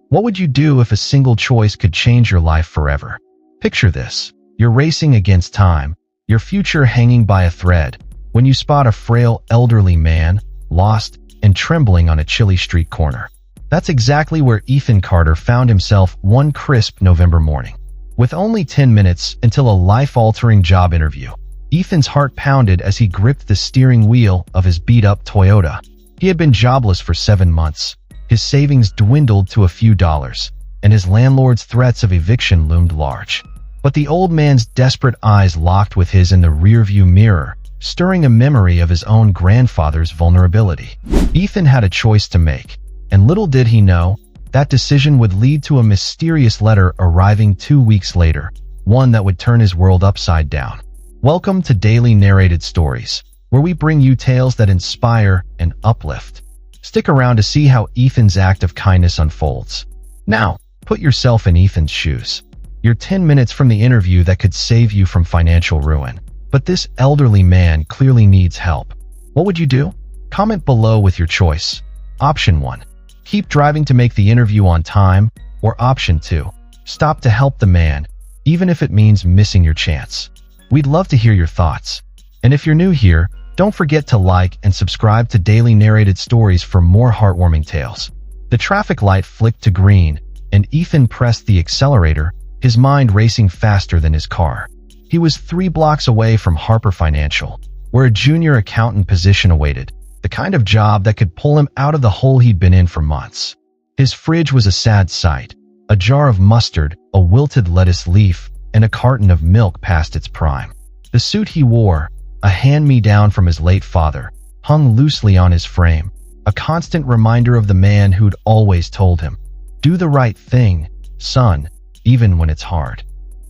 What would you do if a single choice could change your life forever? Picture this. You're racing against time, your future hanging by a thread, when you spot a frail, elderly man, lost and trembling on a chilly street corner. That's exactly where Ethan Carter found himself one crisp November morning. With only 10 minutes until a life-altering job interview, Ethan's heart pounded as he gripped the steering wheel of his beat-up Toyota. He had been jobless for 7 months. His savings dwindled to a few dollars, and his landlord's threats of eviction loomed large. But the old man's desperate eyes locked with his in the rearview mirror, stirring a memory of his own grandfather's vulnerability. Ethan had a choice to make, and little did he know, that decision would lead to a mysterious letter arriving 2 weeks later, one that would turn his world upside down. Welcome to Daily Narrated Stories, where we bring you tales that inspire and uplift. Stick around to see how Ethan's act of kindness unfolds. Now, put yourself in Ethan's shoes. You're 10 minutes from the interview that could save you from financial ruin. But this elderly man clearly needs help. What would you do? Comment below with your choice. Option 1. Keep driving to make the interview on time. Or Option 2. Stop to help the man, even if it means missing your chance. We'd love to hear your thoughts. And if you're new here, don't forget to like and subscribe to Daily Narrated Stories for more heartwarming tales. The traffic light flicked to green, and Ethan pressed the accelerator, his mind racing faster than his car. He was 3 blocks away from Harper Financial, where a junior accountant position awaited, the kind of job that could pull him out of the hole he'd been in for months. His fridge was a sad sight, a jar of mustard, a wilted lettuce leaf, and a carton of milk past its prime. The suit he wore, a hand-me-down from his late father, hung loosely on his frame, a constant reminder of the man who'd always told him, "Do the right thing, son, even when it's hard."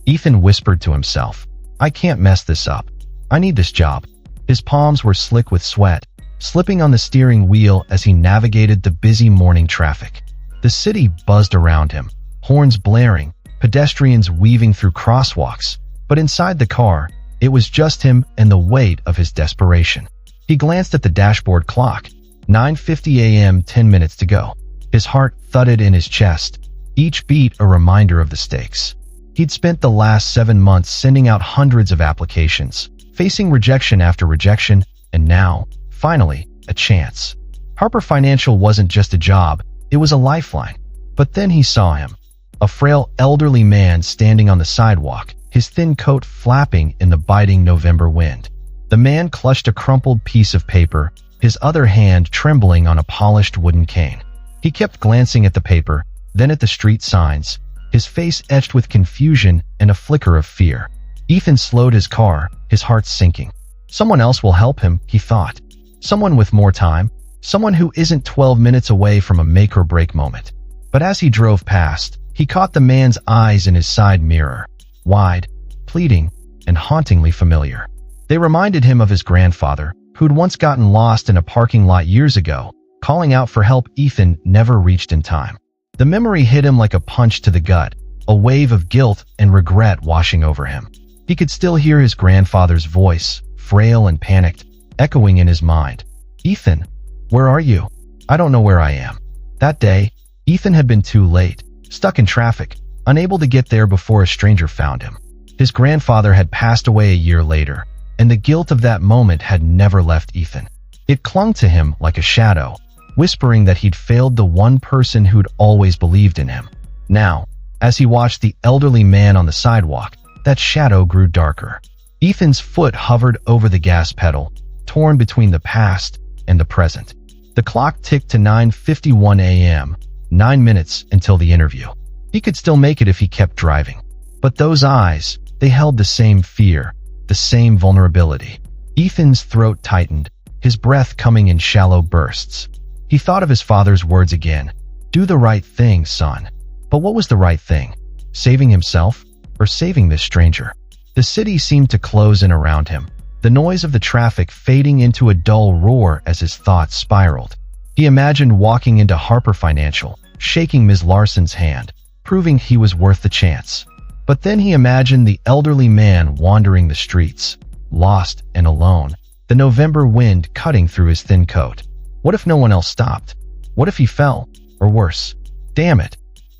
Ethan whispered to himself, "I can't mess this up. I need this job." His palms were slick with sweat, slipping on the steering wheel as he navigated the busy morning traffic. The city buzzed around him, horns blaring, pedestrians weaving through crosswalks, but inside the car, it was just him and the weight of his desperation. He glanced at the dashboard clock. 9:50 a.m., 10 minutes to go. His heart thudded in his chest, each beat a reminder of the stakes. He'd spent the last 7 months sending out hundreds of applications, facing rejection after rejection, and now, finally, a chance. Harper Financial wasn't just a job, it was a lifeline. But then he saw him, a frail elderly man standing on the sidewalk, his thin coat flapping in the biting November wind. The man clutched a crumpled piece of paper, his other hand trembling on a polished wooden cane. He kept glancing at the paper, then at the street signs, his face etched with confusion and a flicker of fear. Ethan slowed his car, his heart sinking. Someone else will help him, he thought. Someone with more time, someone who isn't 12 minutes away from a make-or-break moment. But as he drove past, he caught the man's eyes in his side mirror, wide, pleading, and hauntingly familiar. They reminded him of his grandfather, who'd once gotten lost in a parking lot years ago, calling out for help Ethan never reached in time. The memory hit him like a punch to the gut, a wave of guilt and regret washing over him. He could still hear his grandfather's voice, frail and panicked, echoing in his mind. "Ethan, where are you? I don't know where I am." That day, Ethan had been too late, stuck in traffic, unable to get there before a stranger found him. His grandfather had passed away a year later, and the guilt of that moment had never left Ethan. It clung to him like a shadow, whispering that he'd failed the one person who'd always believed in him. Now, as he watched the elderly man on the sidewalk, that shadow grew darker. Ethan's foot hovered over the gas pedal, torn between the past and the present. The clock ticked to 9:51 a.m., 9 minutes until the interview. He could still make it if he kept driving. But those eyes, they held the same fear, the same vulnerability. Ethan's throat tightened, his breath coming in shallow bursts. He thought of his father's words again. "Do the right thing, son." But what was the right thing? Saving himself, or saving this stranger? The city seemed to close in around him, the noise of the traffic fading into a dull roar as his thoughts spiraled. He imagined walking into Harper Financial, shaking Ms. Larson's hand, proving he was worth the chance. But then he imagined the elderly man wandering the streets, lost and alone, the November wind cutting through his thin coat. What if no one else stopped? What if he fell? Or worse? Damn it.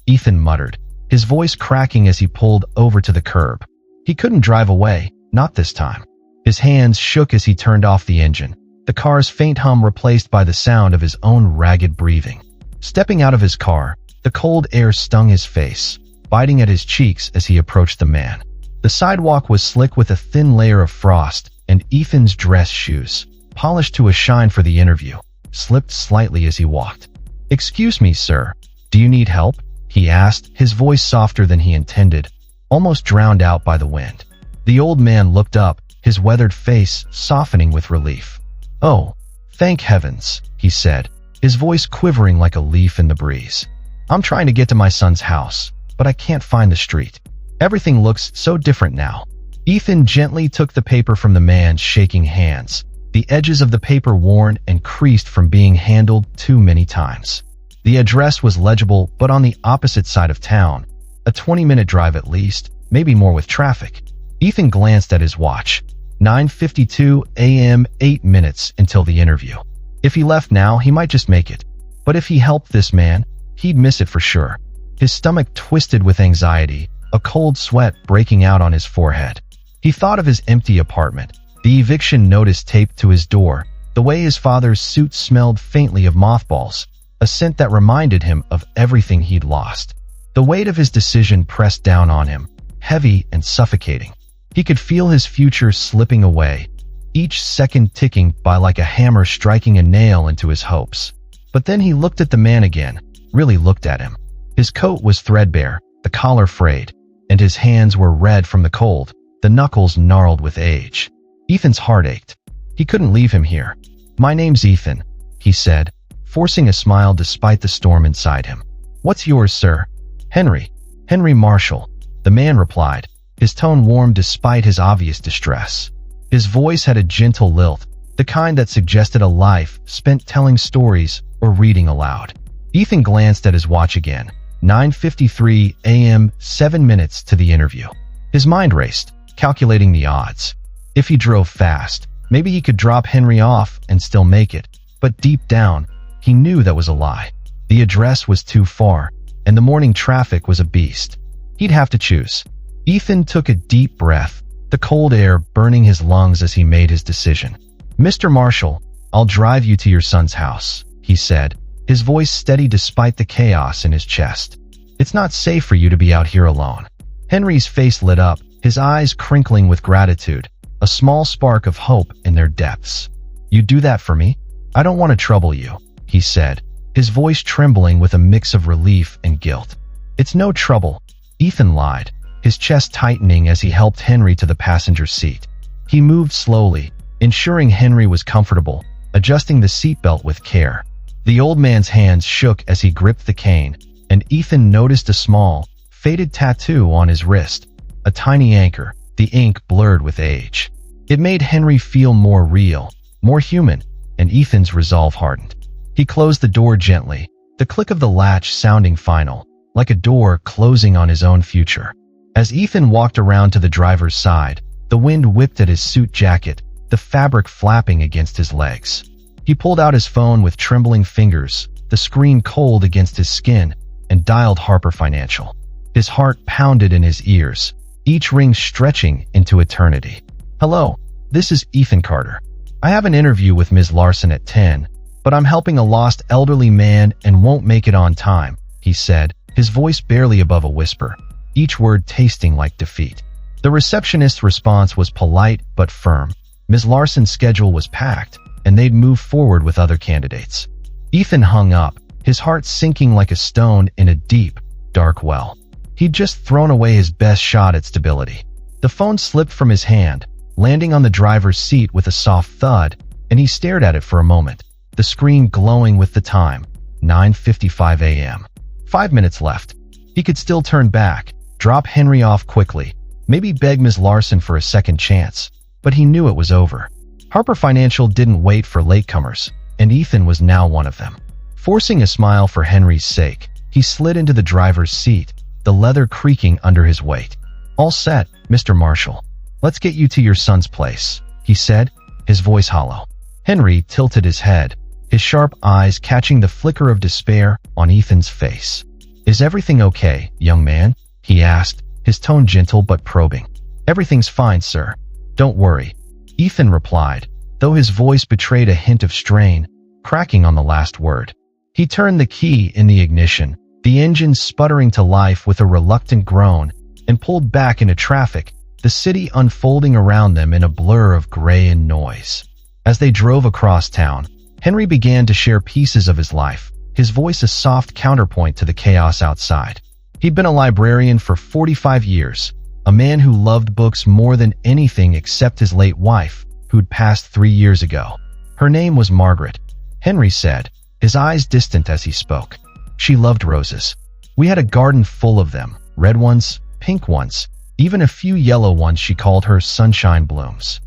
Ethan muttered, his voice cracking as he pulled over to the curb. He couldn't drive away, not this time. His hands shook as he turned off the engine, the car's faint hum replaced by the sound of his own ragged breathing. Stepping out of his car, the cold air stung his face, biting at his cheeks as he approached the man. The sidewalk was slick with a thin layer of frost, and Ethan's dress shoes, polished to a shine for the interview, slipped slightly as he walked. "Excuse me, sir. Do you need help?" he asked, his voice softer than he intended, almost drowned out by the wind. The old man looked up, his weathered face softening with relief. "Oh, thank heavens," he said, his voice quivering like a leaf in the breeze. "I'm trying to get to my son's house, but I can't find the street. Everything looks so different now." Ethan gently took the paper from the man's shaking hands, the edges of the paper worn and creased from being handled too many times. The address was legible, but on the opposite side of town, a 20-minute drive at least, maybe more with traffic. Ethan glanced at his watch. 9:52 a.m., 8 minutes until the interview. If he left now, he might just make it. But if he helped this man, he'd miss it for sure. His stomach twisted with anxiety, a cold sweat breaking out on his forehead. He thought of his empty apartment, the eviction notice taped to his door, the way his father's suit smelled faintly of mothballs, a scent that reminded him of everything he'd lost. The weight of his decision pressed down on him, heavy and suffocating. He could feel his future slipping away, each second ticking by like a hammer striking a nail into his hopes. But then he looked at the man again, really looked at him. His coat was threadbare, the collar frayed, and his hands were red from the cold, the knuckles gnarled with age. Ethan's heart ached. He couldn't leave him here. "My name's Ethan," he said, forcing a smile despite the storm inside him. "What's yours, sir?" "Henry. Henry Marshall," the man replied, his tone warm despite his obvious distress. His voice had a gentle lilt, the kind that suggested a life spent telling stories or reading aloud. Ethan glanced at his watch again. 9:53 a.m., 7 minutes to the interview. His mind raced, calculating the odds. If he drove fast, maybe he could drop Henry off and still make it. But deep down, he knew that was a lie. The address was too far, and the morning traffic was a beast. He'd have to choose. Ethan took a deep breath, the cold air burning his lungs as he made his decision. "Mr. Marshall, I'll drive you to your son's house," he said, his voice steady despite the chaos in his chest. "It's not safe for you to be out here alone." Henry's face lit up, his eyes crinkling with gratitude, a small spark of hope in their depths. "You do that for me? I don't want to trouble you," he said, his voice trembling with a mix of relief and guilt. "It's no trouble," Ethan lied, his chest tightening as he helped Henry to the passenger seat. He moved slowly, ensuring Henry was comfortable, adjusting the seatbelt with care. The old man's hands shook as he gripped the cane, and Ethan noticed a small, faded tattoo on his wrist, a tiny anchor, the ink blurred with age. It made Henry feel more real, more human, and Ethan's resolve hardened. He closed the door gently, the click of the latch sounding final, like a door closing on his own future. As Ethan walked around to the driver's side, the wind whipped at his suit jacket, the fabric flapping against his legs. He pulled out his phone with trembling fingers, the screen cold against his skin, and dialed Harper Financial. His heart pounded in his ears, each ring stretching into eternity. "Hello, this is Ethan Carter. I have an interview with Ms. Larson at 10, but I'm helping a lost elderly man and won't make it on time," he said, his voice barely above a whisper, each word tasting like defeat. The receptionist's response was polite but firm. Ms. Larson's schedule was packed, and they'd move forward with other candidates. Ethan hung up, his heart sinking like a stone in a deep, dark well. He'd just thrown away his best shot at stability. The phone slipped from his hand, landing on the driver's seat with a soft thud, and he stared at it for a moment, the screen glowing with the time, 9:55 a.m. 5 minutes left. He could still turn back, drop Henry off quickly, maybe beg Ms. Larson for a second chance, but he knew it was over. Harper Financial didn't wait for latecomers, and Ethan was now one of them. Forcing a smile for Henry's sake, he slid into the driver's seat, the leather creaking under his weight. "All set, Mr. Marshall. Let's get you to your son's place," he said, his voice hollow. Henry tilted his head, his sharp eyes catching the flicker of despair on Ethan's face. "Is everything okay, young man?" he asked, his tone gentle but probing. "Everything's fine, sir. Don't worry," Ethan replied, though his voice betrayed a hint of strain, cracking on the last word. He turned the key in the ignition, the engine sputtering to life with a reluctant groan, and pulled back into traffic, the city unfolding around them in a blur of gray and noise. As they drove across town, Henry began to share pieces of his life, his voice a soft counterpoint to the chaos outside. He'd been a librarian for 45 years, a man who loved books more than anything except his late wife, who'd passed 3 years ago. Her name was Margaret, Henry said, his eyes distant as he spoke. She loved roses. We had a garden full of them, red ones, pink ones, even a few yellow ones. She called her sunshine blooms.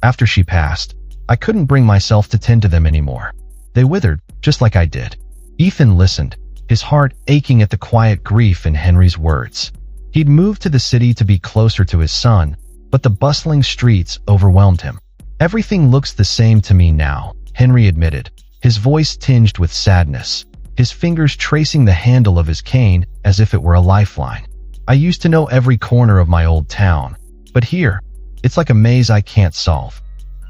After she passed, I couldn't bring myself to tend to them anymore. They withered, just like I did. Ethan listened, his heart aching at the quiet grief in Henry's words. He'd moved to the city to be closer to his son, but the bustling streets overwhelmed him. "Everything looks the same to me now," Henry admitted, his voice tinged with sadness, his fingers tracing the handle of his cane as if it were a lifeline. "I used to know every corner of my old town, but here, it's like a maze I can't solve."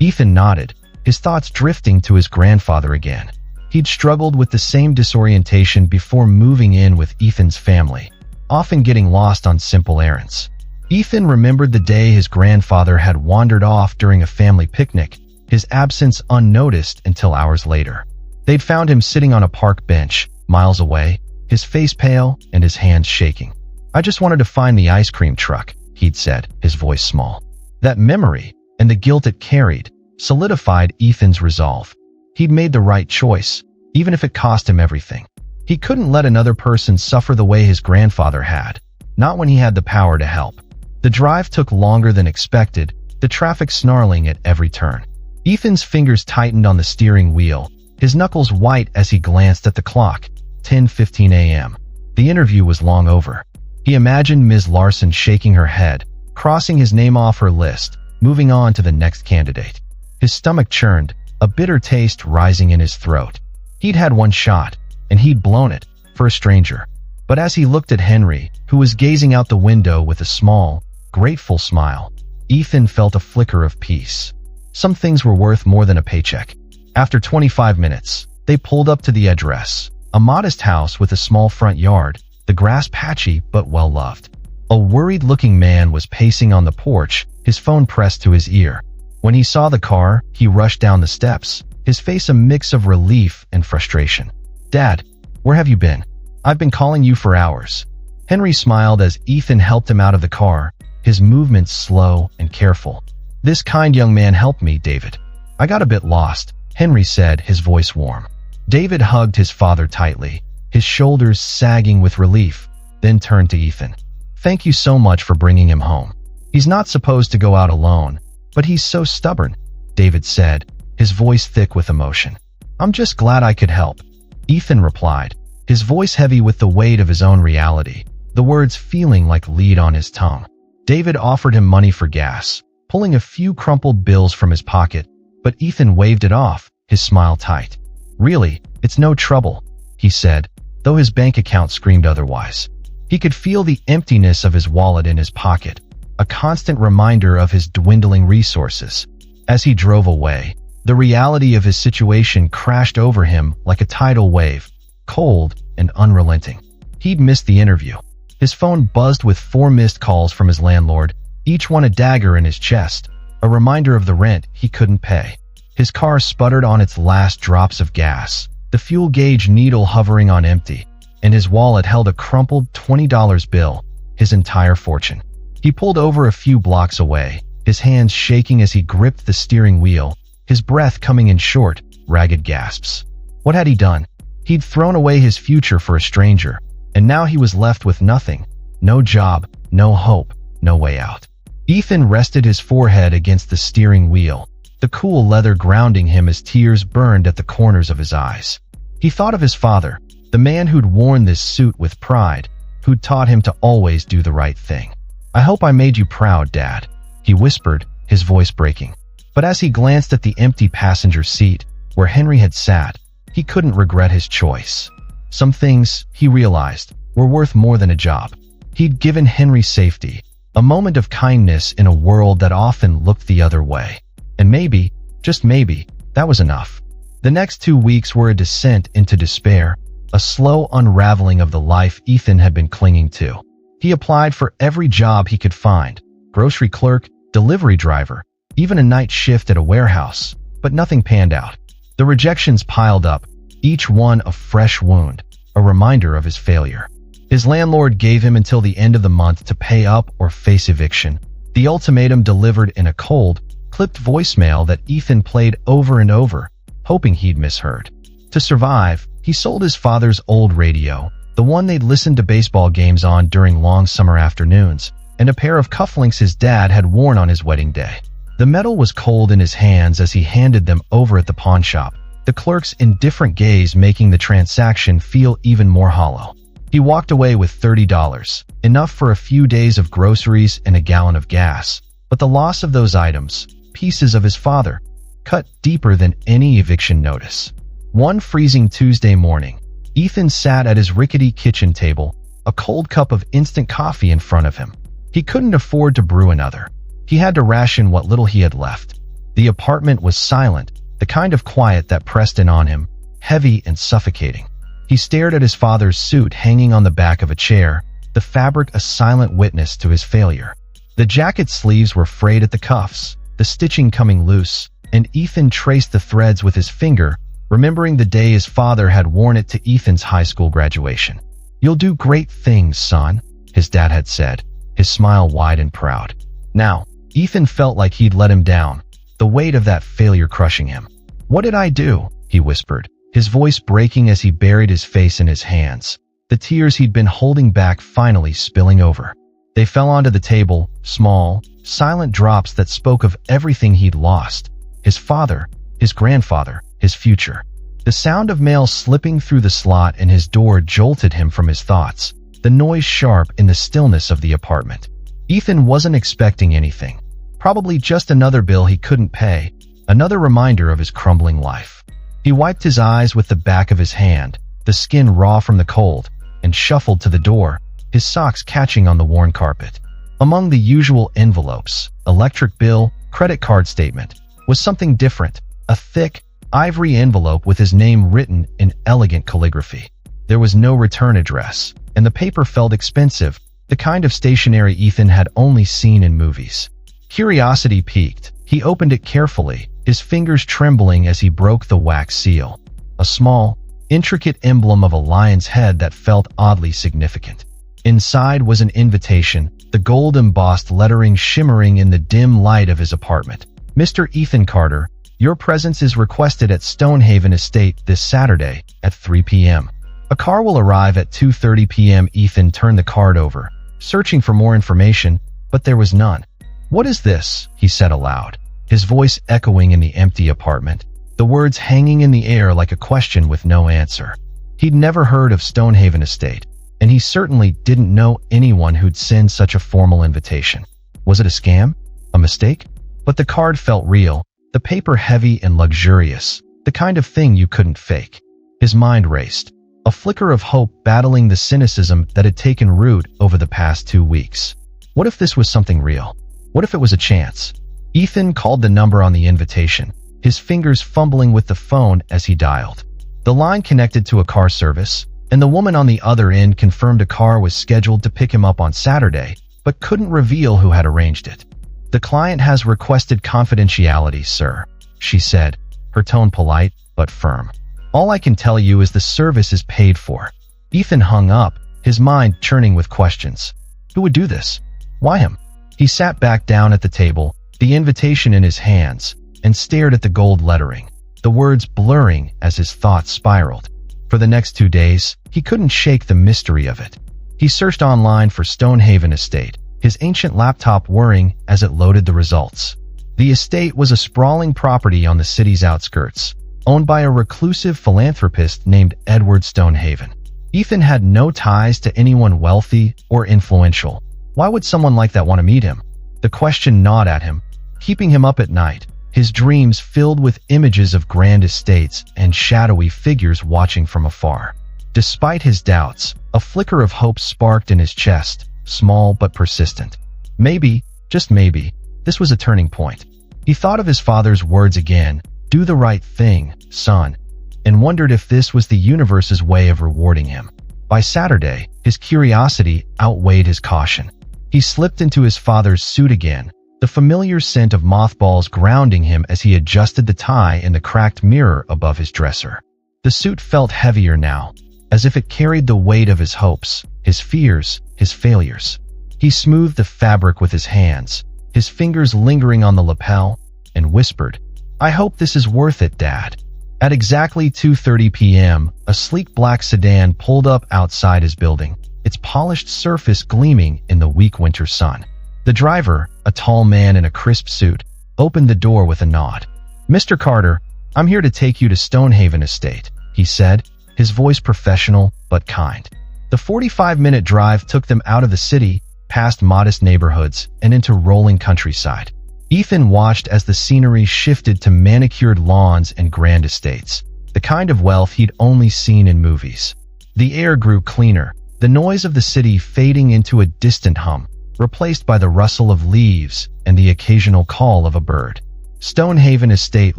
Ethan nodded, his thoughts drifting to his grandfather again. He'd struggled with the same disorientation before moving in with Ethan's family, often getting lost on simple errands. Ethan remembered the day his grandfather had wandered off during a family picnic, his absence unnoticed until hours later. They'd found him sitting on a park bench, miles away, his face pale and his hands shaking. "I just wanted to find the ice cream truck," he'd said, his voice small. That memory, and the guilt it carried, solidified Ethan's resolve. He'd made the right choice, even if it cost him everything. He couldn't let another person suffer the way his grandfather had, not when he had the power to help. The drive took longer than expected, the traffic snarling at every turn. Ethan's fingers tightened on the steering wheel, his knuckles white as he glanced at the clock. 10:15 a.m. The interview was long over. He imagined Ms. Larson shaking her head, crossing his name off her list, moving on to the next candidate. His stomach churned, a bitter taste rising in his throat. He'd had one shot, and he'd blown it, for a stranger. But as he looked at Henry, who was gazing out the window with a small, grateful smile, Ethan felt a flicker of peace. Some things were worth more than a paycheck. After 25 minutes, they pulled up to the address, a modest house with a small front yard, the grass patchy but well-loved. A worried-looking man was pacing on the porch, his phone pressed to his ear. When he saw the car, he rushed down the steps, his face a mix of relief and frustration. "Dad, where have you been? I've been calling you for hours." Henry smiled as Ethan helped him out of the car, his movements slow and careful. "This kind young man helped me, David. I got a bit lost," Henry said, his voice warm. David hugged his father tightly, his shoulders sagging with relief, then turned to Ethan. "Thank you so much for bringing him home. He's not supposed to go out alone, but he's so stubborn," David said, his voice thick with emotion. "I'm just glad I could help," Ethan replied, his voice heavy with the weight of his own reality, the words feeling like lead on his tongue. David offered him money for gas, pulling a few crumpled bills from his pocket, but Ethan waved it off, his smile tight. "Really, it's no trouble," he said, though his bank account screamed otherwise. He could feel the emptiness of his wallet in his pocket, a constant reminder of his dwindling resources. As he drove away, the reality of his situation crashed over him like a tidal wave, cold and unrelenting. He'd missed the interview. His phone buzzed with 4 missed calls from his landlord, each one a dagger in his chest, a reminder of the rent he couldn't pay. His car sputtered on its last drops of gas, the fuel gauge needle hovering on empty, and his wallet held a crumpled $20 bill, his entire fortune. He pulled over a few blocks away, his hands shaking as he gripped the steering wheel, his breath coming in short, ragged gasps. What had he done? He'd thrown away his future for a stranger, and now he was left with nothing. No job, no hope, no way out. Ethan rested his forehead against the steering wheel, the cool leather grounding him as tears burned at the corners of his eyes. He thought of his father, the man who'd worn this suit with pride, who'd taught him to always do the right thing. "I hope I made you proud, Dad," he whispered, his voice breaking. But as he glanced at the empty passenger seat, where Henry had sat, he couldn't regret his choice. Some things, he realized, were worth more than a job. He'd given Henry safety, a moment of kindness in a world that often looked the other way. And maybe, just maybe, that was enough. The next 2 weeks were a descent into despair, a slow unraveling of the life Ethan had been clinging to. He applied for every job he could find: grocery clerk, delivery driver, even a night shift at a warehouse, but nothing panned out. The rejections piled up, each one a fresh wound, a reminder of his failure. His landlord gave him until the end of the month to pay up or face eviction, the ultimatum delivered in a cold, clipped voicemail that Ethan played over and over, hoping he'd misheard. To survive, he sold his father's old radio, the one they'd listened to baseball games on during long summer afternoons, and a pair of cufflinks his dad had worn on his wedding day. The metal was cold in his hands as he handed them over at the pawn shop, the clerk's indifferent gaze making the transaction feel even more hollow. He walked away with $30, enough for a few days of groceries and a gallon of gas, but the loss of those items, pieces of his father, cut deeper than any eviction notice. One freezing Tuesday morning, Ethan sat at his rickety kitchen table, a cold cup of instant coffee in front of him. He couldn't afford to brew another. He had to ration what little he had left. The apartment was silent, the kind of quiet that pressed in on him, heavy and suffocating. He stared at his father's suit hanging on the back of a chair, the fabric a silent witness to his failure. The jacket sleeves were frayed at the cuffs, the stitching coming loose, and Ethan traced the threads with his finger, remembering the day his father had worn it to Ethan's high school graduation. "You'll do great things, son," his dad had said, his smile wide and proud. Now, Ethan felt like he'd let him down, the weight of that failure crushing him. "What did I do?" he whispered, his voice breaking as he buried his face in his hands, the tears he'd been holding back finally spilling over. They fell onto the table, small, silent drops that spoke of everything he'd lost: his father, his grandfather, his future. The sound of mail slipping through the slot in his door jolted him from his thoughts, the noise sharp in the stillness of the apartment. Ethan wasn't expecting anything. Probably just another bill he couldn't pay, another reminder of his crumbling life. He wiped his eyes with the back of his hand, the skin raw from the cold, and shuffled to the door, his socks catching on the worn carpet. Among the usual envelopes, electric bill, credit card statement, was something different, a thick, ivory envelope with his name written in elegant calligraphy. There was no return address, and the paper felt expensive, the kind of stationery Ethan had only seen in movies. Curiosity piqued. He opened it carefully, his fingers trembling as he broke the wax seal. A small, intricate emblem of a lion's head that felt oddly significant. Inside was an invitation, the gold-embossed lettering shimmering in the dim light of his apartment. "Mr. Ethan Carter, your presence is requested at Stonehaven Estate this Saturday at 3 p.m. A car will arrive at 2:30 p.m. Ethan turned the card over, searching for more information, but there was none. "What is this?" he said aloud, his voice echoing in the empty apartment, the words hanging in the air like a question with no answer. He'd never heard of Stonehaven Estate, and he certainly didn't know anyone who'd send such a formal invitation. Was it a scam? A mistake? But the card felt real, the paper heavy and luxurious, the kind of thing you couldn't fake. His mind raced, a flicker of hope battling the cynicism that had taken root over the past 2 weeks. What if this was something real? What if it was a chance? Ethan called the number on the invitation, his fingers fumbling with the phone as he dialed. The line connected to a car service, and the woman on the other end confirmed a car was scheduled to pick him up on Saturday, but couldn't reveal who had arranged it. "The client has requested confidentiality, sir," she said, her tone polite but firm. "All I can tell you is the service is paid for." Ethan hung up, his mind churning with questions. Who would do this? Why him? He sat back down at the table, the invitation in his hands, and stared at the gold lettering, the words blurring as his thoughts spiraled. For the next 2 days, he couldn't shake the mystery of it. He searched online for Stonehaven Estate, his ancient laptop whirring as it loaded the results. The estate was a sprawling property on the city's outskirts, owned by a reclusive philanthropist named Edward Stonehaven. Ethan had no ties to anyone wealthy or influential. Why would someone like that want to meet him? The question gnawed at him, keeping him up at night, his dreams filled with images of grand estates and shadowy figures watching from afar. Despite his doubts, a flicker of hope sparked in his chest, small but persistent. Maybe, just maybe, this was a turning point. He thought of his father's words again, "Do the right thing, son," and wondered if this was the universe's way of rewarding him. By Saturday, his curiosity outweighed his caution. He slipped into his father's suit again, the familiar scent of mothballs grounding him as he adjusted the tie in the cracked mirror above his dresser. The suit felt heavier now, as if it carried the weight of his hopes, his fears, his failures. He smoothed the fabric with his hands, his fingers lingering on the lapel, and whispered, "I hope this is worth it, Dad." At exactly 2:30 p.m., a sleek black sedan pulled up outside his building, its polished surface gleaming in the weak winter sun. The driver, a tall man in a crisp suit, opened the door with a nod. "Mr. Carter, I'm here to take you to Stonehaven Estate," he said, his voice professional but kind. The 45-minute drive took them out of the city, past modest neighborhoods, and into rolling countryside. Ethan watched as the scenery shifted to manicured lawns and grand estates, the kind of wealth he'd only seen in movies. The air grew cleaner, the noise of the city fading into a distant hum, replaced by the rustle of leaves and the occasional call of a bird. Stonehaven Estate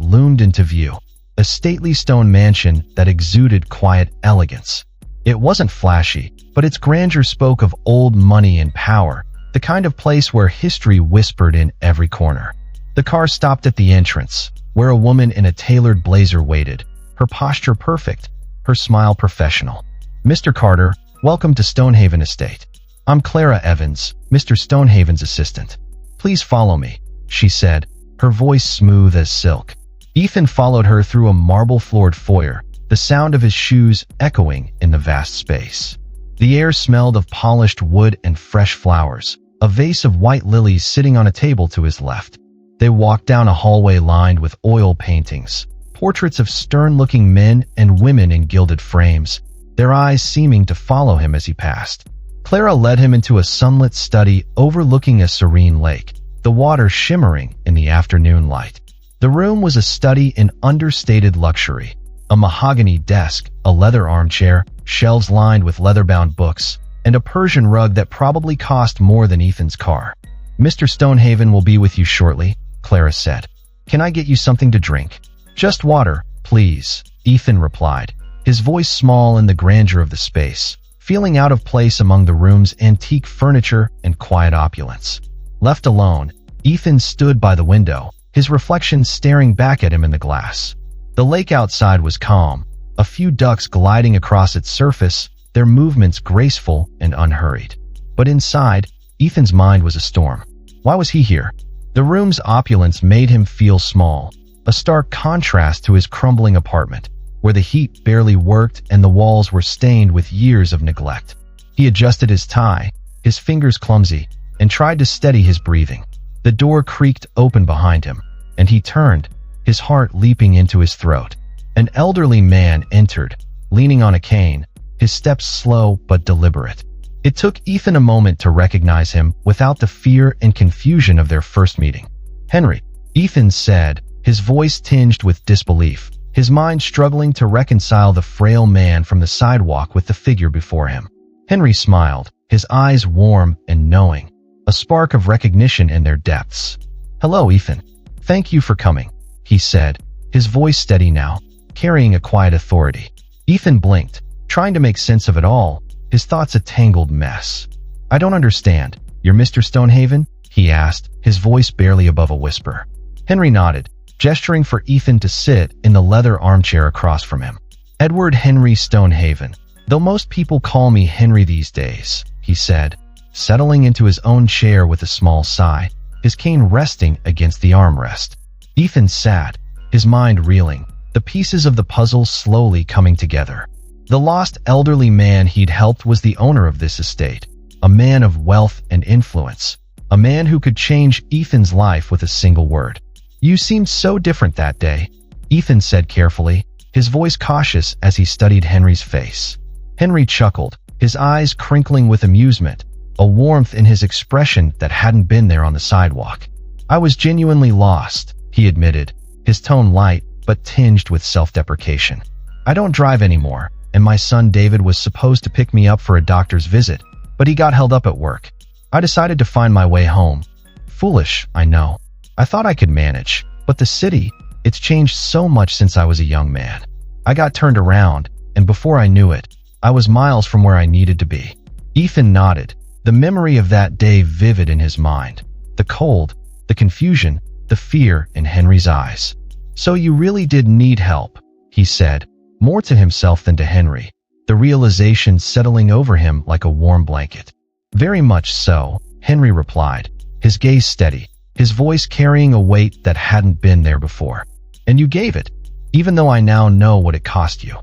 loomed into view, a stately stone mansion that exuded quiet elegance. It wasn't flashy, but its grandeur spoke of old money and power, the kind of place where history whispered in every corner. The car stopped at the entrance, where a woman in a tailored blazer waited, her posture perfect, her smile professional. "Mr. Carter, welcome to Stonehaven Estate. I'm Clara Evans, Mr. Stonehaven's assistant. Please follow me," she said, her voice smooth as silk. Ethan followed her through a marble-floored foyer, the sound of his shoes echoing in the vast space. The air smelled of polished wood and fresh flowers, a vase of white lilies sitting on a table to his left. They walked down a hallway lined with oil paintings, portraits of stern-looking men and women in gilded frames, their eyes seeming to follow him as he passed. Clara led him into a sunlit study overlooking a serene lake, the water shimmering in the afternoon light. The room was a study in understated luxury. A mahogany desk, a leather armchair, shelves lined with leather-bound books, and a Persian rug that probably cost more than Ethan's car. "Mr. Stonehaven will be with you shortly," Clara said. "Can I get you something to drink?" "Just water, please," Ethan replied, his voice small in the grandeur of the space, feeling out of place among the room's antique furniture and quiet opulence. Left alone, Ethan stood by the window, his reflection staring back at him in the glass. The lake outside was calm, a few ducks gliding across its surface, their movements graceful and unhurried. But inside, Ethan's mind was a storm. Why was he here? The room's opulence made him feel small, a stark contrast to his crumbling apartment, where the heat barely worked and the walls were stained with years of neglect. He adjusted his tie, his fingers clumsy, and tried to steady his breathing. The door creaked open behind him, and he turned, his heart leaping into his throat. An elderly man entered, leaning on a cane, his steps slow but deliberate. It took Ethan a moment to recognize him without the fear and confusion of their first meeting. "Henry," Ethan said, his voice tinged with disbelief, his mind struggling to reconcile the frail man from the sidewalk with the figure before him. Henry smiled, his eyes warm and knowing, a spark of recognition in their depths. "Hello, Ethan. Thank you for coming," he said, his voice steady now, carrying a quiet authority. Ethan blinked, trying to make sense of it all, his thoughts a tangled mess. "I don't understand. You're Mr. Stonehaven?" he asked, his voice barely above a whisper. Henry nodded, gesturing for Ethan to sit in the leather armchair across from him. "Edward Henry Stonehaven, though most people call me Henry these days," he said, settling into his own chair with a small sigh, his cane resting against the armrest. Ethan sat, his mind reeling, the pieces of the puzzle slowly coming together. The lost elderly man he'd helped was the owner of this estate, a man of wealth and influence, a man who could change Ethan's life with a single word. "You seemed so different that day," Ethan said carefully, his voice cautious as he studied Henry's face. Henry chuckled, his eyes crinkling with amusement, a warmth in his expression that hadn't been there on the sidewalk. "I was genuinely lost," he admitted, his tone light but tinged with self-deprecation. "I don't drive anymore, and my son David was supposed to pick me up for a doctor's visit, but he got held up at work. I decided to find my way home. Foolish, I know. I thought I could manage, but the city, it's changed so much since I was a young man. I got turned around, and before I knew it, I was miles from where I needed to be. Ethan nodded, the memory of that day vivid in his mind. The cold, the confusion, the fear in Henry's eyes. So you really did need help, he said, more to himself than to Henry, the realization settling over him like a warm blanket. Very much so, Henry replied, his gaze steady, his voice carrying a weight that hadn't been there before. And you gave it, even though I now know what it cost you.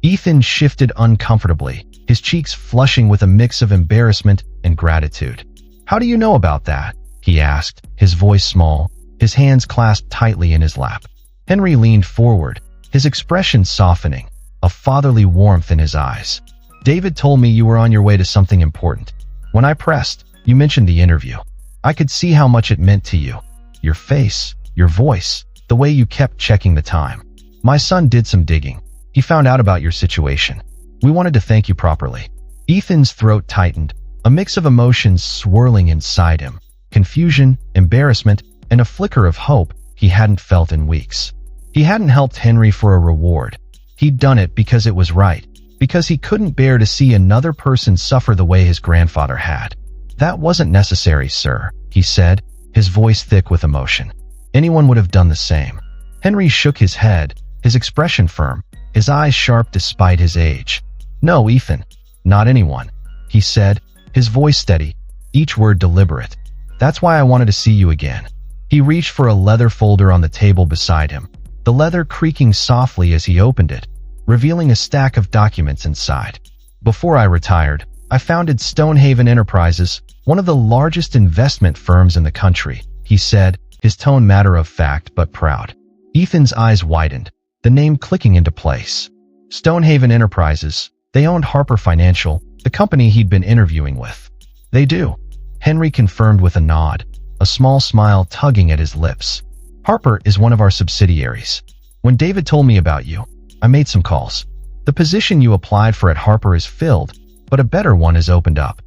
Ethan shifted uncomfortably, his cheeks flushing with a mix of embarrassment and gratitude. How do you know about that? He asked, his voice small, his hands clasped tightly in his lap. Henry leaned forward, his expression softening, a fatherly warmth in his eyes. David told me you were on your way to something important. When I pressed, you mentioned the interview. I could see how much it meant to you. Your face, your voice, the way you kept checking the time. My son did some digging. He found out about your situation. We wanted to thank you properly. Ethan's throat tightened, a mix of emotions swirling inside him. Confusion, embarrassment, and a flicker of hope he hadn't felt in weeks. He hadn't helped Henry for a reward. He'd done it because it was right, because he couldn't bear to see another person suffer the way his grandfather had. That wasn't necessary, sir, he said, his voice thick with emotion. Anyone would have done the same. Henry shook his head, his expression firm, his eyes sharp despite his age. No, Ethan, not anyone, he said, his voice steady, each word deliberate. That's why I wanted to see you again. He reached for a leather folder on the table beside him, the leather creaking softly as he opened it, revealing a stack of documents inside. Before I retired, I founded Stonehaven Enterprises, one of the largest investment firms in the country, he said, his tone matter-of-fact but proud. Ethan's eyes widened, the name clicking into place. Stonehaven Enterprises, they owned Harper Financial, the company he'd been interviewing with. They do, Henry confirmed with a nod, a small smile tugging at his lips. Harper is one of our subsidiaries. When David told me about you, I made some calls. The position you applied for at Harper is filled, but a better one has opened up.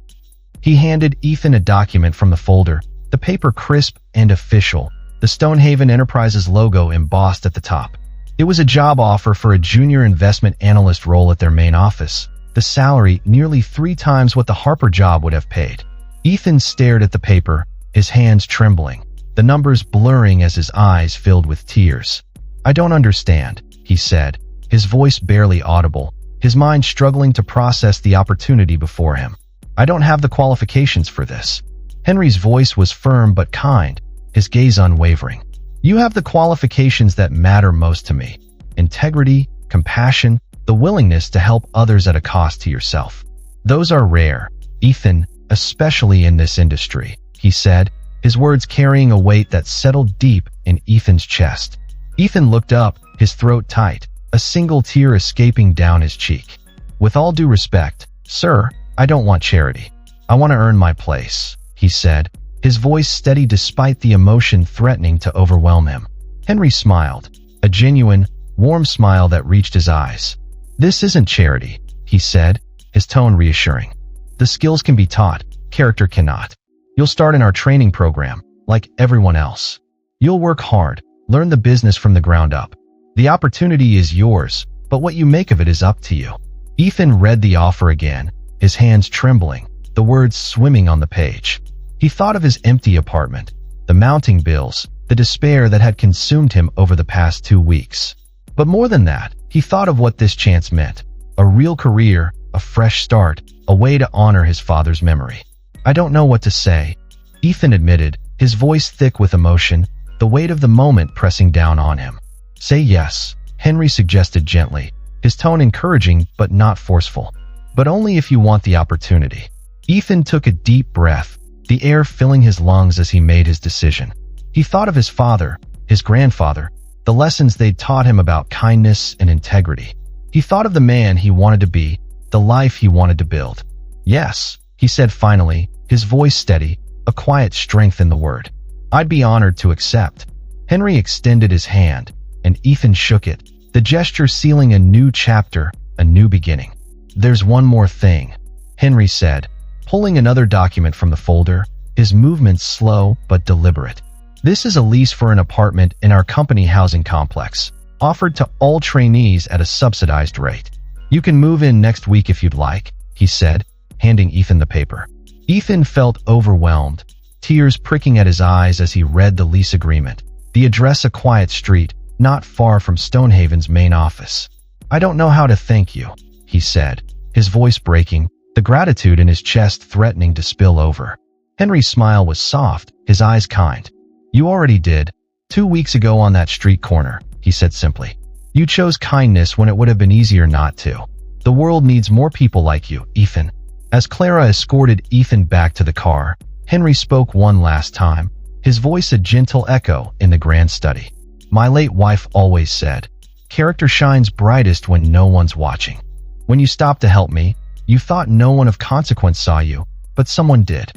He handed Ethan a document from the folder, the paper crisp and official, the Stonehaven Enterprises logo embossed at the top. It was a job offer for a junior investment analyst role at their main office, the salary nearly 3 times what the Harper job would have paid. Ethan stared at the paper, his hands trembling, the numbers blurring as his eyes filled with tears. I don't understand, he said, his voice barely audible, his mind struggling to process the opportunity before him. I don't have the qualifications for this. Henry's voice was firm but kind, his gaze unwavering. You have the qualifications that matter most to me. Integrity, compassion, the willingness to help others at a cost to yourself. Those are rare, Ethan, especially in this industry, he said, his words carrying a weight that settled deep in Ethan's chest. Ethan looked up, his throat tight, a single tear escaping down his cheek. With all due respect, sir, I don't want charity. I want to earn my place, he said, his voice steady despite the emotion threatening to overwhelm him. Henry smiled, a genuine, warm smile that reached his eyes. This isn't charity, he said, his tone reassuring. The skills can be taught, character cannot. You'll start in our training program, like everyone else. You'll work hard, learn the business from the ground up. The opportunity is yours, but what you make of it is up to you. Ethan read the offer again, his hands trembling, the words swimming on the page. He thought of his empty apartment, the mounting bills, the despair that had consumed him over the past 2 weeks. But more than that, he thought of what this chance meant. A real career, a fresh start, a way to honor his father's memory. I don't know what to say, Ethan admitted, his voice thick with emotion, the weight of the moment pressing down on him. Say yes, Henry suggested gently, his tone encouraging but not forceful. But only if you want the opportunity. Ethan took a deep breath, the air filling his lungs as he made his decision. He thought of his father, his grandfather, the lessons they'd taught him about kindness and integrity. He thought of the man he wanted to be, the life he wanted to build. Yes, he said finally, his voice steady, a quiet strength in the word. I'd be honored to accept. Henry extended his hand, and Ethan shook it, the gesture sealing a new chapter, a new beginning. There's one more thing, Henry said, pulling another document from the folder, his movements slow but deliberate. This is a lease for an apartment in our company housing complex, offered to all trainees at a subsidized rate. You can move in next week if you'd like, he said, handing Ethan the paper. Ethan felt overwhelmed, tears pricking at his eyes as he read the lease agreement. The address, a quiet street, not far from Stonehaven's main office. I don't know how to thank you, he said, his voice breaking, the gratitude in his chest threatening to spill over. Henry's smile was soft, his eyes kind. You already did. 2 weeks ago on that street corner, he said simply. You chose kindness when it would have been easier not to. The world needs more people like you, Ethan. As Clara escorted Ethan back to the car, Henry spoke one last time, his voice a gentle echo in the grand study. My late wife always said, character shines brightest when no one's watching. When you stopped to help me, you thought no one of consequence saw you, but someone did.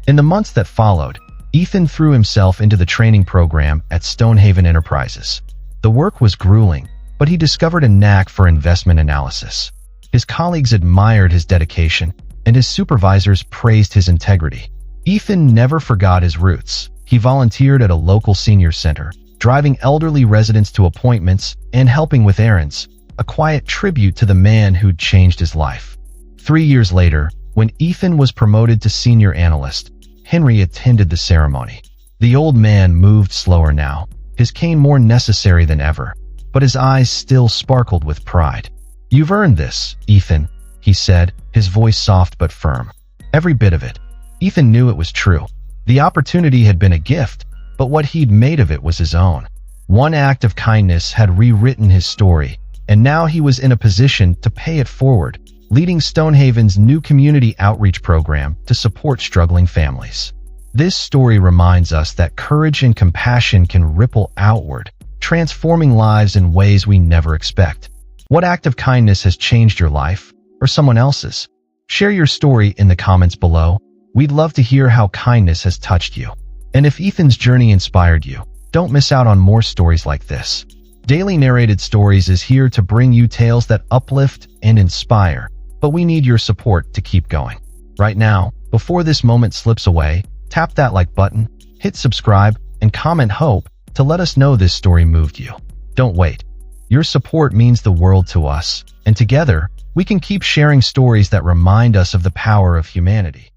In the months that followed, Ethan threw himself into the training program at Stonehaven Enterprises. The work was grueling, but he discovered a knack for investment analysis. His colleagues admired his dedication, and his supervisors praised his integrity. Ethan never forgot his roots. He volunteered at a local senior center, driving elderly residents to appointments and helping with errands, a quiet tribute to the man who'd changed his life. 3 years later, when Ethan was promoted to senior analyst, Henry attended the ceremony. The old man moved slower now, his cane more necessary than ever, but his eyes still sparkled with pride. You've earned this, Ethan, he said, his voice soft but firm. Every bit of it. Ethan knew it was true. The opportunity had been a gift, but what he'd made of it was his own. One act of kindness had rewritten his story, and now he was in a position to pay it forward, leading Stonehaven's new community outreach program to support struggling families. This story reminds us that courage and compassion can ripple outward, transforming lives in ways we never expect. What act of kindness has changed your life, or someone else's? Share your story in the comments below. We'd love to hear how kindness has touched you. And if Ethan's journey inspired you, don't miss out on more stories like this. Daily Narrated Stories is here to bring you tales that uplift and inspire, but we need your support to keep going. Right now, before this moment slips away, tap that like button, hit subscribe, and comment hope to let us know this story moved you. Don't wait. Your support means the world to us, and together, we can keep sharing stories that remind us of the power of humanity.